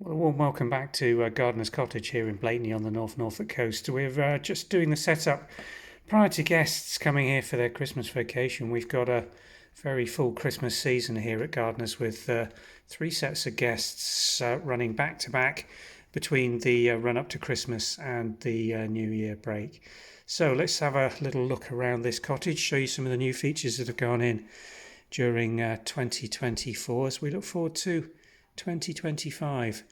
Well, a warm welcome back to Gardener's Cottage here in Blakeney on the North Norfolk coast. We're just doing the setup prior to guests coming here for their Christmas vacation. We've got a very full Christmas season here at Gardeners with three sets of guests running back to back between the run up to Christmas and the New Year break. So let's have a little look around this cottage, show you some of the new features that have gone in during 2024 as we look forward to 2025.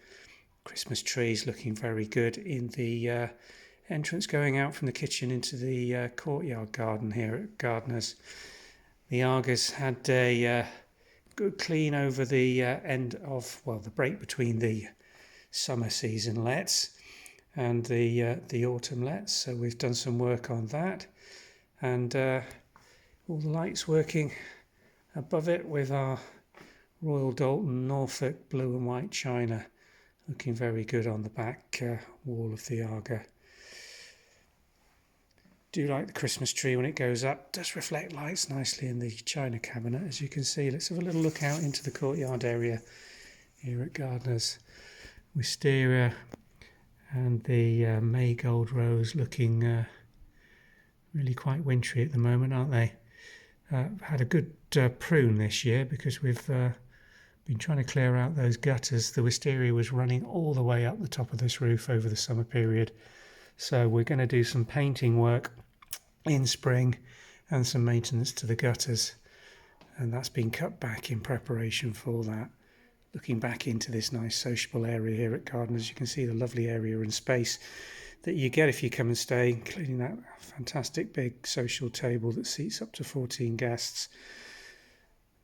Christmas trees looking very good in the entrance going out from the kitchen into the courtyard garden here at Gardeners. The Argas had a good clean over the end of, well, the break between the summer season lets and the autumn lets. So we've done some work on that, and all the lights working above it with our Royal Dalton Norfolk blue and white china looking very good on the back wall of the Arga. Do like the Christmas tree when it goes up, does reflect lights nicely in the china cabinet, as you can see. Let's have a little look out into the courtyard area here at Gardeners. Wisteria and the Maygold rose looking really quite wintry at the moment, aren't they? Had a good prune this year because we've been trying to clear out those gutters. The wisteria was running all the way up the top of this roof over the summer period. So we're going to do some painting work in spring and some maintenance to the gutters. And that's been cut back in preparation for that. Looking back into this nice sociable area here at Gardeners, you can see the lovely area and space that you get if you come and stay, including that fantastic big social table that seats up to 14 guests.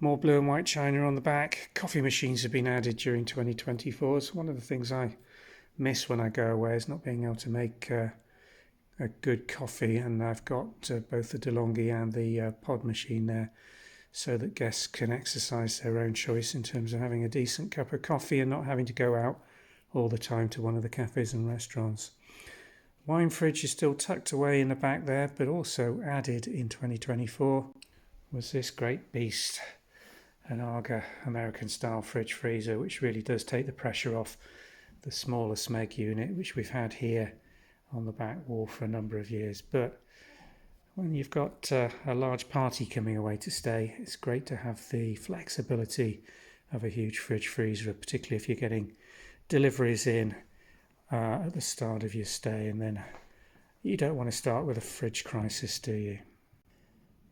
More blue and white china on the back. Coffee machines have been added during 2024. It's one of the things I miss when I go away is not being able to make a good coffee, and I've got both the DeLonghi and the pod machine there so that guests can exercise their own choice in terms of having a decent cup of coffee and not having to go out all the time to one of the cafes and restaurants. Wine fridge is still tucked away in the back there, but also added in 2024 was this great beast, an Arga American style fridge freezer, which really does take the pressure off the smaller Smeg unit, which we've had here on the back wall for a number of years. But when you've got a large party coming away to stay, it's great to have the flexibility of a huge fridge freezer, particularly if you're getting deliveries in at the start of your stay, and then you don't want to start with a fridge crisis, do you?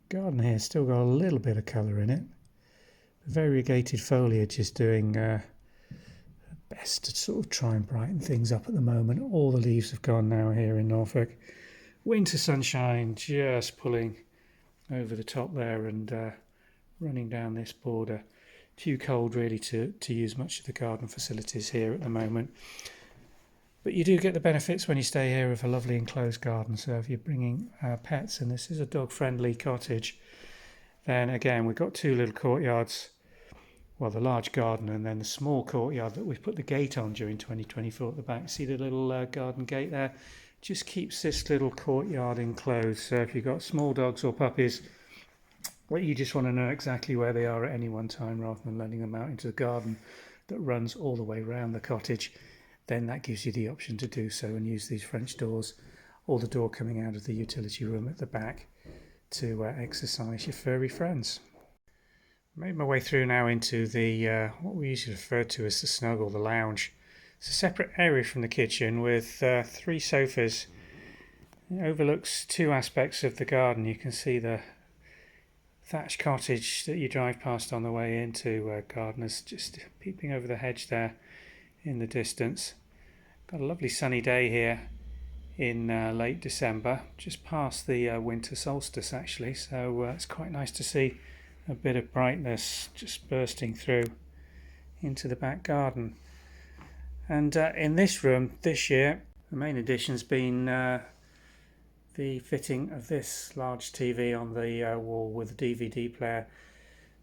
Garden here still got a little bit of colour in it. The variegated foliage is doing best to sort of try and brighten things up at the moment. All the leaves have gone now here in Norfolk. Winter sunshine just pulling over the top there and running down this border. Too cold really to use much of the garden facilities here at the moment. But you do get the benefits when you stay here of a lovely enclosed garden. So if you're bringing pets, and this is a dog-friendly cottage, then again we've got two little courtyards. Well, the large garden and then the small courtyard that we've put the gate on during 2024 at the back. See the little garden gate there? Just keeps this little courtyard enclosed. So if you've got small dogs or puppies, well, you just want to know exactly where they are at any one time rather than letting them out into the garden that runs all the way around the cottage. Then that gives you the option to do so and use these French doors or the door coming out of the utility room at the back to exercise your furry friends. Made my way through now into the what we usually refer to as the snug or the lounge. It's a separate area from the kitchen with three sofas. It overlooks two aspects of the garden. You can see the thatched cottage that you drive past on the way into Gardeners, just peeping over the hedge there in the distance. Got a lovely sunny day here in late December, just past the winter solstice actually, so it's quite nice to see a bit of brightness just bursting through into the back garden. And in this room this year, the main addition's been the fitting of this large TV on the wall with a DVD player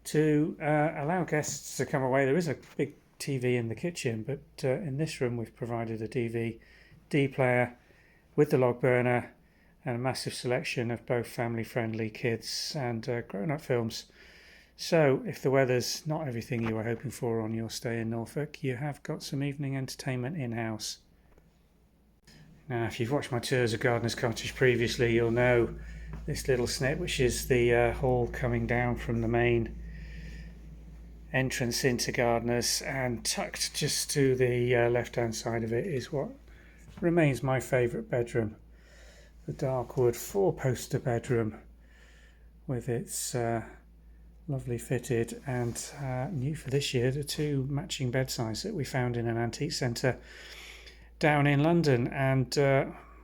to allow guests to come away. There is a big TV in the kitchen, but in this room we've provided a DVD player with the log burner and a massive selection of both family-friendly kids and grown-up films. So, if the weather's not everything you were hoping for on your stay in Norfolk, you have got some evening entertainment in-house. Now, if you've watched my tours of Gardener's Cottage previously, you'll know this little snip, which is the hall coming down from the main entrance into Gardener's, and tucked just to the left-hand side of it is what remains my favourite bedroom, the dark wood 4-poster bedroom with its lovely fitted and new for this year, the 2 matching bedsides that we found in an antique centre down in London, and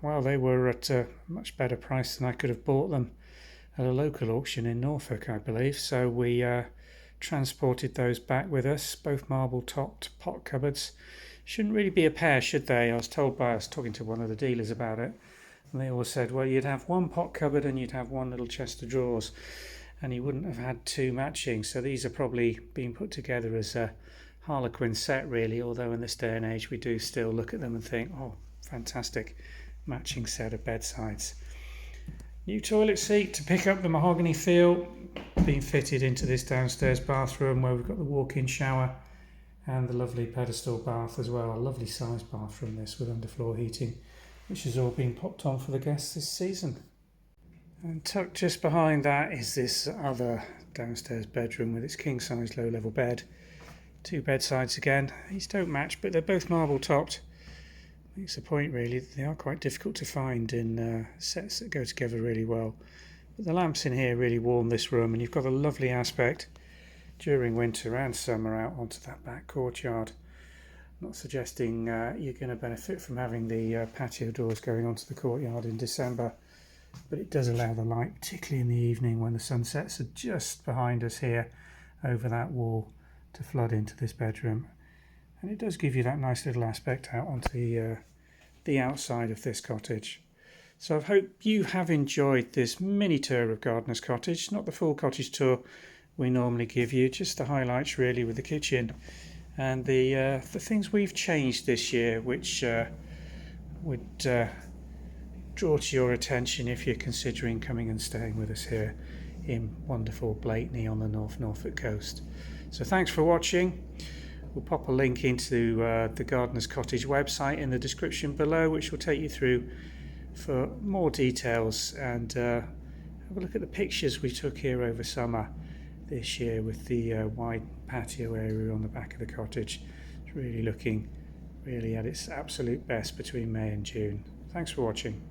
well, they were at a much better price than I could have bought them at a local auction in Norfolk, I believe. So we transported those back with us, both marble topped pot cupboards. Shouldn't really be a pair, should they? I was talking to one of the dealers about it, and they all said, well, you'd have one pot cupboard and you'd have one little chest of drawers, and you wouldn't have had 2 matching. So these are probably being put together as a Harlequin set, really, although in this day and age we do still look at them and think, oh, fantastic matching set of bedsides. New toilet seat to pick up the mahogany feel, being fitted into this downstairs bathroom where we've got the walk-in shower and the lovely pedestal bath as well. A lovely sized bathroom this, with underfloor heating, which has all been popped on for the guests this season. And tucked just behind that is this other downstairs bedroom with its king-size low-level bed. 2 bedsides again. These don't match, but they're both marble topped. Makes a point, really. They are quite difficult to find in sets that go together really well. But the lamps in here really warm this room, and you've got a lovely aspect during winter and summer out onto that back courtyard. I'm not suggesting you're going to benefit from having the patio doors going onto the courtyard in December, but it does allow the light, particularly in the evening when the sunsets are just behind us here over that wall, to flood into this bedroom. And it does give you that nice little aspect out onto the outside of this cottage. So I hope you have enjoyed this mini tour of Gardener's Cottage, not the full cottage tour we normally give you, just the highlights really with the kitchen and the things we've changed this year, which would draw to your attention if you're considering coming and staying with us here in wonderful Blakeney on the North Norfolk coast. So thanks for watching. We'll pop a link into the Gardener's Cottage website in the description below, which will take you through for more details, and have a look at the pictures we took here over summer this year with the wide patio area on the back of the cottage. It's really looking at its absolute best between May and June. Thanks for watching.